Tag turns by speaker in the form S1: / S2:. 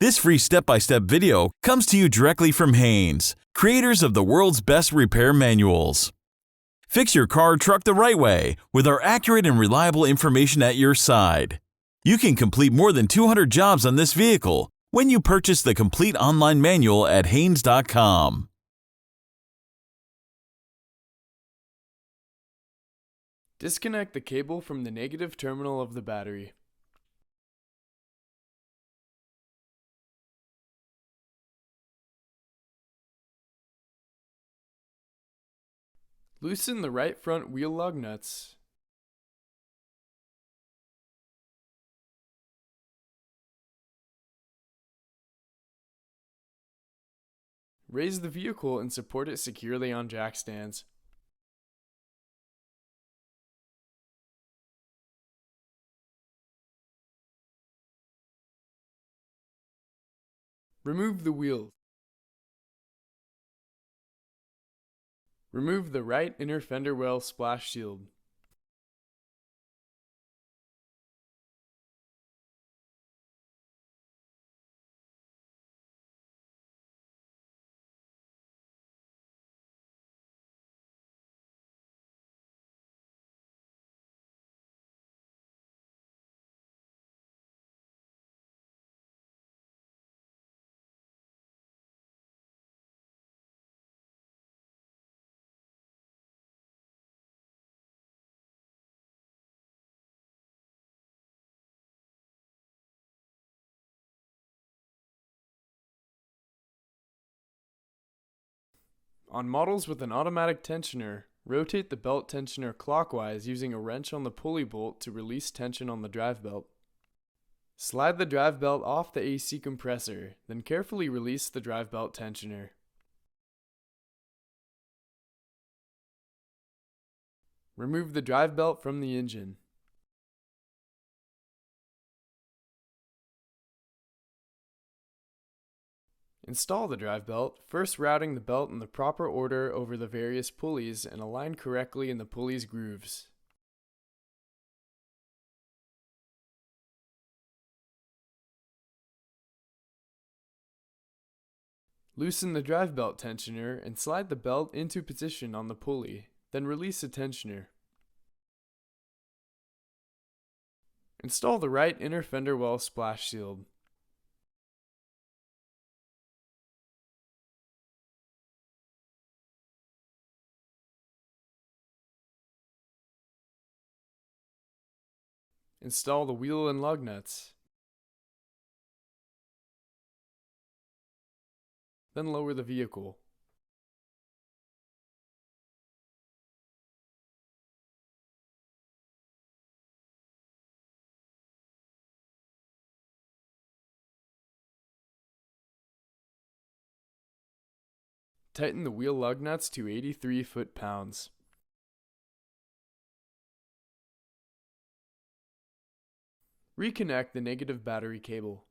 S1: This free step-by-step video comes to you directly from Haynes, creators of the world's best repair manuals. Fix your car or truck the right way with our accurate and reliable information at your side. You can complete more than 200 jobs on this vehicle when you purchase the complete online manual at Haynes.com.
S2: Disconnect the cable from the negative terminal of the battery. Loosen the right front wheel lug nuts. Raise the vehicle and support it securely on jack stands. Remove the wheels. Remove the right inner fender well splash shield. On models with an automatic tensioner, rotate the belt tensioner clockwise using a wrench on the pulley bolt to release tension on the drive belt. Slide the drive belt off the AC compressor, then carefully release the drive belt tensioner. Remove the drive belt from the engine. Install the drive belt, first routing the belt in the proper order over the various pulleys and align correctly in the pulleys' grooves. Loosen the drive belt tensioner and slide the belt into position on the pulley, then release the tensioner. Install the right inner fender well splash shield. Install the wheel and lug nuts. Then lower the vehicle. Tighten the wheel lug nuts to 83 foot-pounds. Reconnect the negative battery cable.